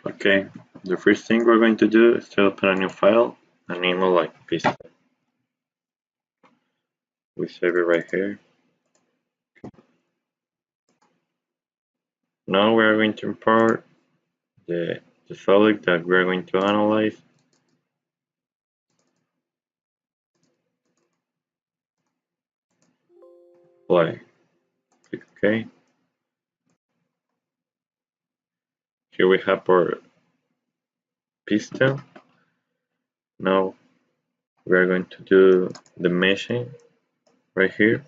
Okay, the first thing we're going to do is to open a new file and name it like Pista. We save it right here. Now we're going to import the solid that we're going to analyze. Apply. Click OK. Here we have our piston. Now we are going to do the meshing right here.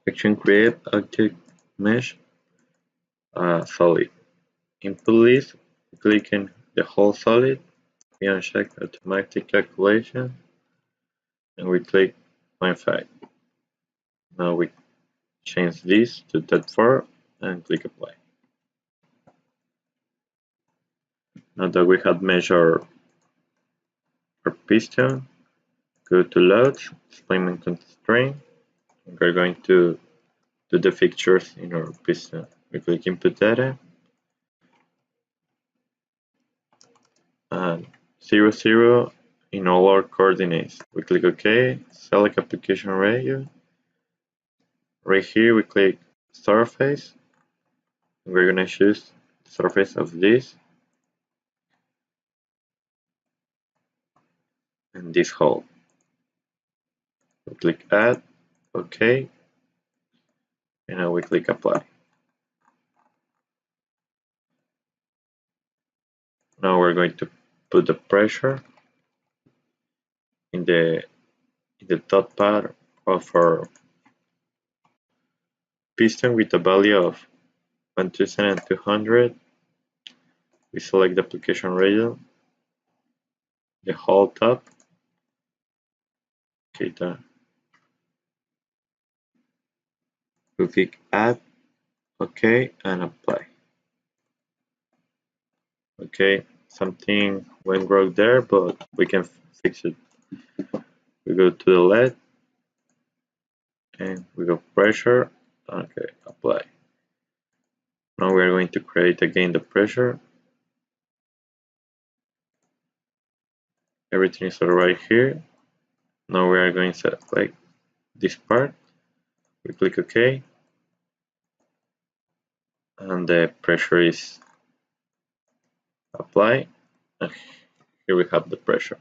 Action create object mesh solid. Input list, click in the whole solid. We uncheck automatic calculation and we click 0.5. Now we change this to .4 and click apply. Now that we have measured our piston, go to loads, displacement constraint. We're going to do the fixtures in our piston. We click input data and 0, 0 in all our coordinates. We click OK, select application radio. Right here we click surface. We're going to choose the surface of this and this hole. We click add, OK, and now we click apply. Now we're going to put the pressure in the top part of our piston with a value of 1200. We select the application region, the whole top. Okay, done. We click add, OK, and apply. Okay, something went wrong there, but we can fix it. We go to the LED and we go pressure. Okay, apply. Now we are going to create again the pressure. Everything is alright here. Now we are going to select this part. We click OK, and the pressure is applied. And here we have the pressure.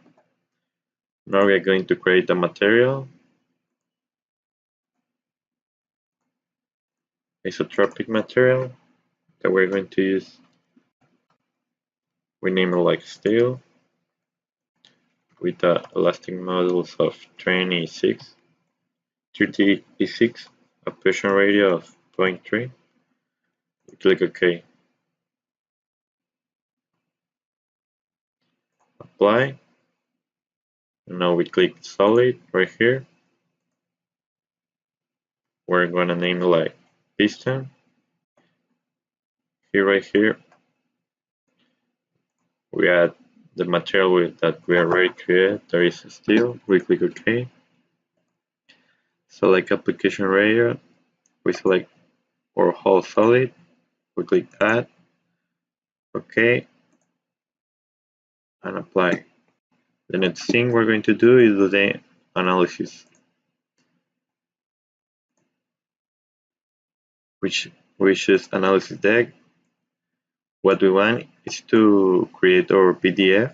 Now we are going to create a material, isotropic material that we're going to use. We name it like steel with the elastic modulus of 30E6, a Poisson radius of 0.3. We click OK. Apply. And now we click solid right here. We're going to name it like piston. Here, right here, we add the material that we already created. There is steel. We click OK. Select application layer. We select our whole solid. We click add. OK. And apply. The next thing we're going to do is do the analysis, which is analysis deck. What we want is to create our PDF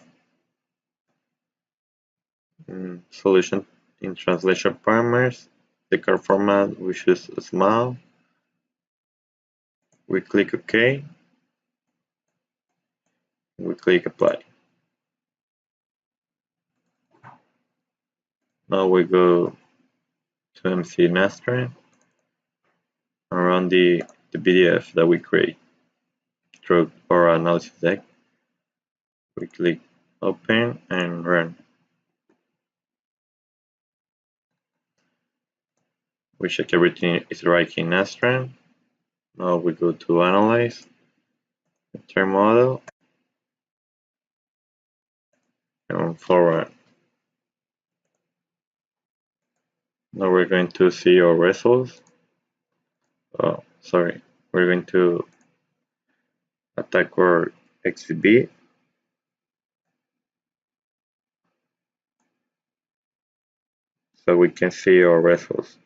solution in translation parameters. The card format we choose small. We click OK. We click apply. Now we go to MC Nastran and run the PDF that we create through our analysis deck. We click open and run. We check everything is right in Nastran. Now we go to analyze, enter model, and forward. Now we're going to see our results. Oh, sorry. We're going to attack our XB. So we can see our results.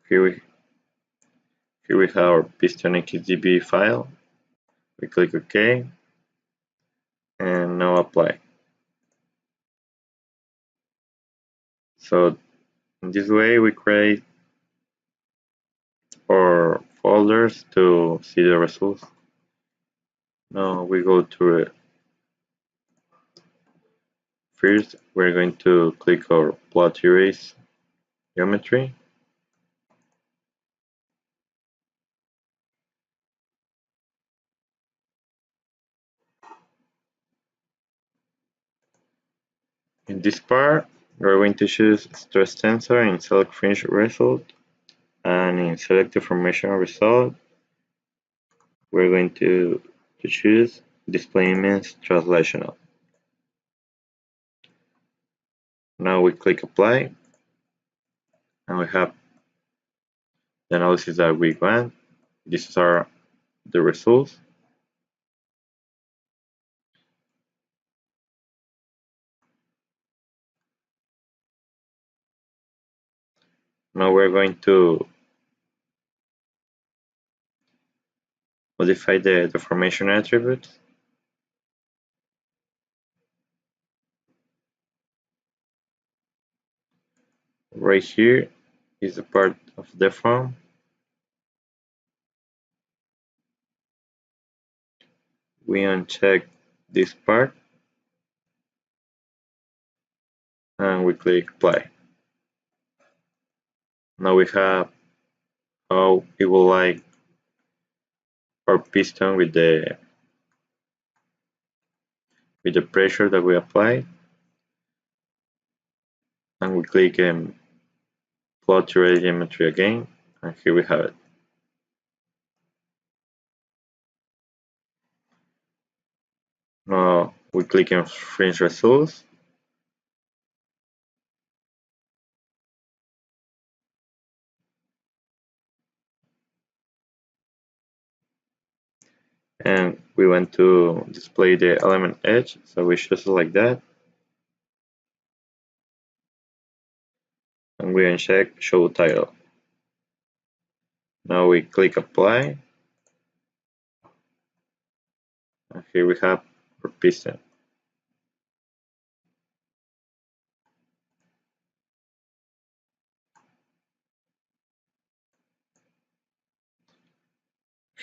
Here we, here we have our Piston XDB file. We click OK and now apply. So in this way we create our folders to see the results. Now we go to it. First, we're going to click our plot erase geometry. In this part, we're going to choose stress tensor in select fringe result, and in select deformation result, we're going to choose display image translational. Now we click apply, and we have the analysis that we want. These are the results. Now we're going to modify the deformation attributes. Right here is the part of deform. We uncheck this part and we click apply. Now we have how it will like our piston with the pressure that we apply, and we click plot erase geometry again, and here we have it. Now we click on fringe results, and we want to display the element edge, so we choose it like that, and we uncheck show title. Now we click apply, and here we have our piston.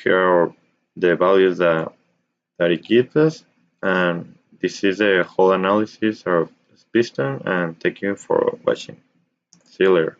Here are the values that it gives us, and this is the whole analysis of this piston, and thank you for watching. See you later.